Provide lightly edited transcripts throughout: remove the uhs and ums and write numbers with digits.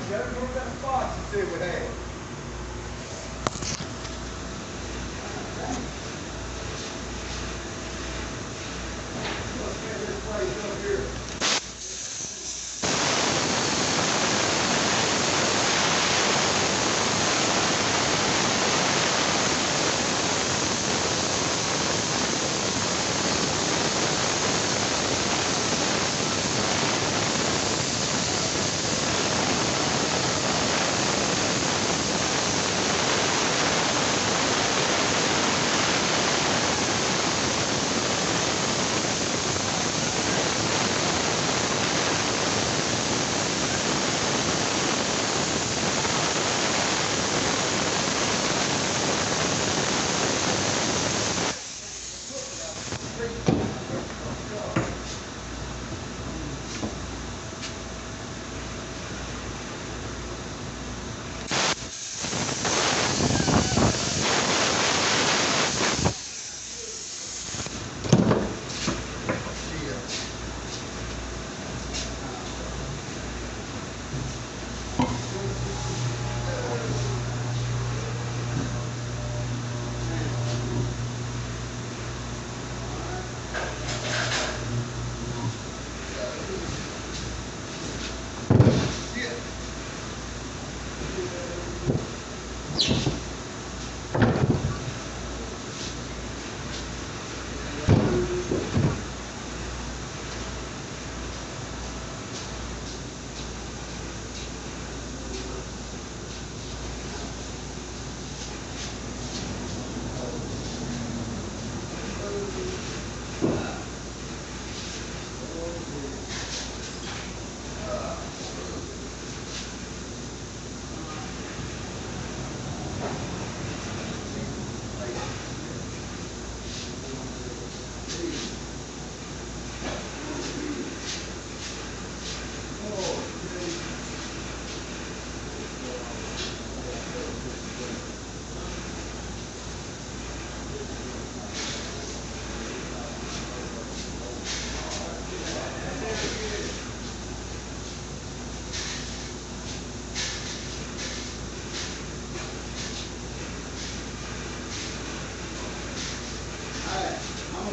Gotta go to that box and see what we have. Let's get this place up here.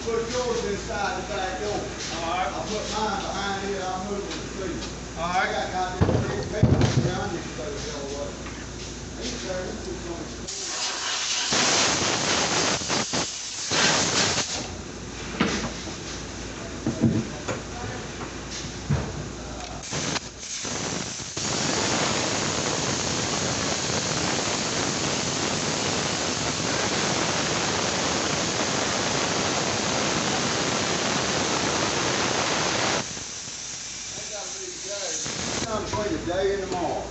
Put yours inside the back door. Alright. I'll put mine behind it, I'll move it to sleep. Alright. I got this big paper around you, so it's all right. Hey, sir, this is going to between today and tomorrow.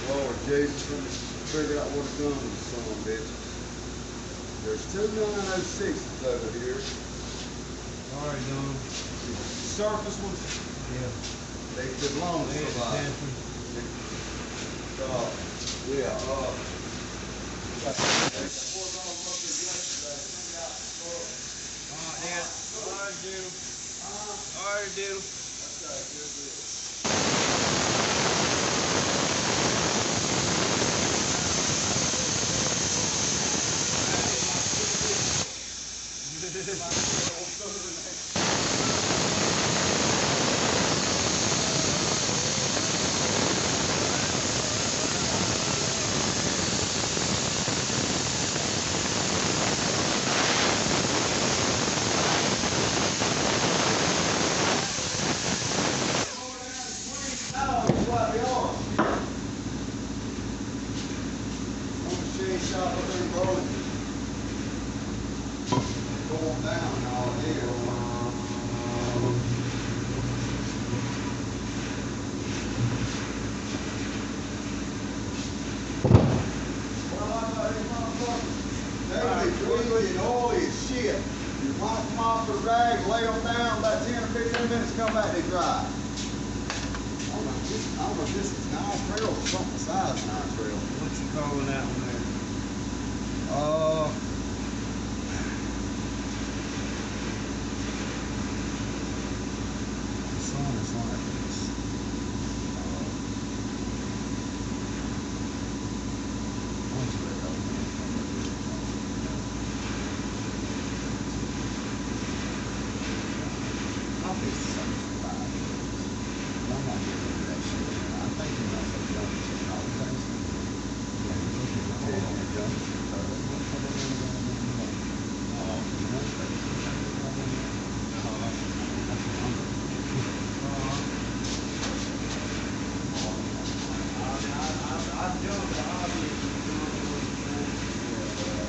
Lord Jesus, let me figure out what it's done with some of them bitches. There's 2 906s over here. Alright, done. Surface ones? Yeah. They belong to somebody. Alright, dude. Shop up there in Burlington. Going down all here. They be and oily as shit. You wipe them off the rag, lay them down, about 10 or 15 minutes, come back, they dry. I don't know if this is Nile Trail or something besides Nile Trail. What you calling that one there? The sun is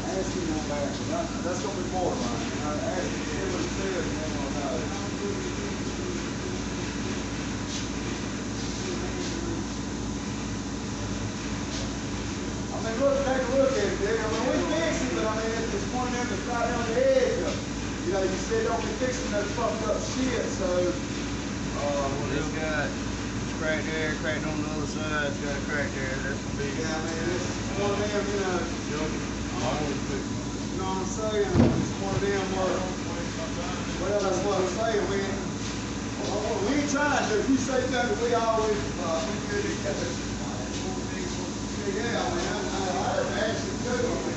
Ask him on that. That's gonna be borderline. Ask him, see what he says, and then we'll know. I mean, look, take a look at it, Dick. I mean, we fixed it, but I mean, it's one of them that's right on the edge of, you know, you said don't be fixing that fucked up shit, so. It's got crack there, cracked on the other side, it's got a crack there, that's gonna be. Yeah, I mean, it's one of them, you know. You know what I'm saying? It's one of them where, well, that's what I'm saying, we ain't trying to, if you say something, we always, yeah, I mean, I actually do, I mean.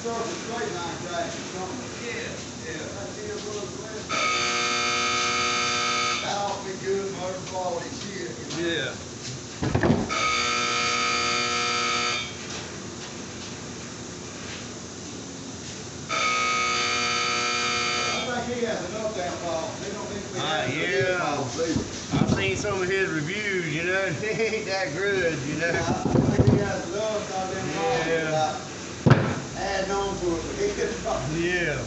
Surface straight line crack or something. Yeah. That deal was that ought to be good motor quality shit. You know? Yeah. I think he has enough downfall. They don't think we have Yeah. I've seen some of his reviews, you know, he ain't that good, you know. I think he has enough goddamn wrong. Yeah. Adding on to it, but he couldn't fuck. Yeah.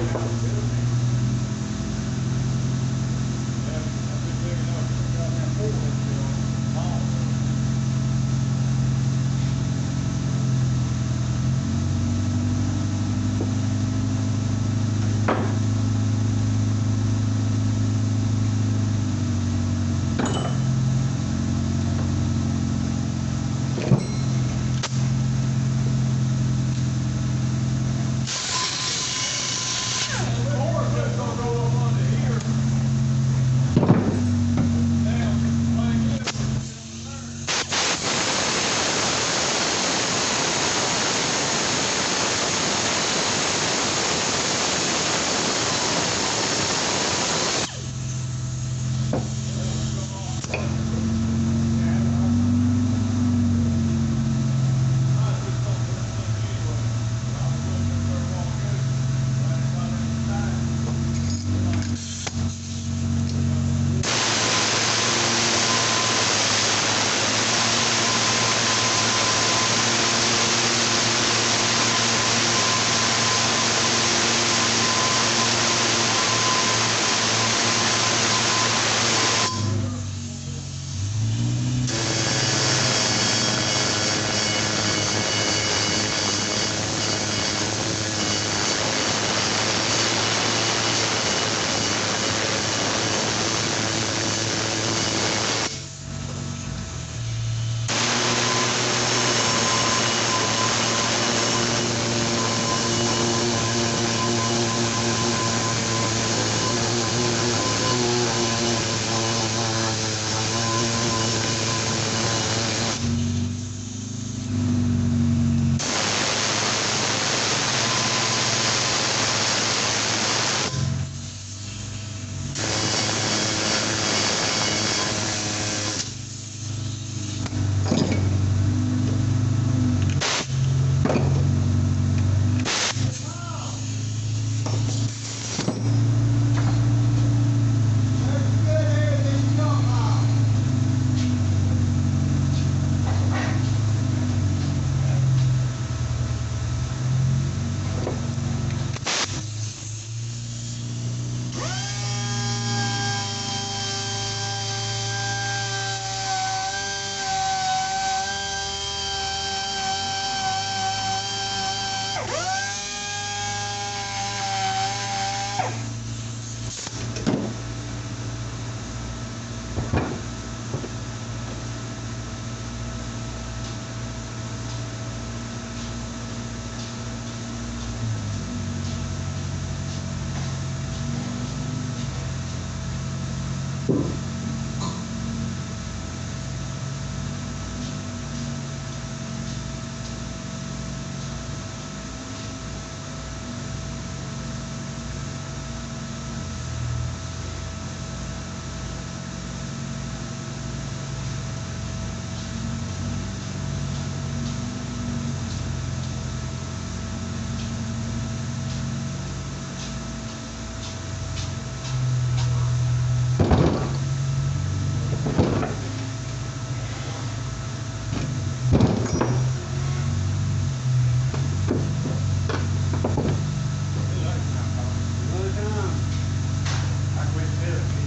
you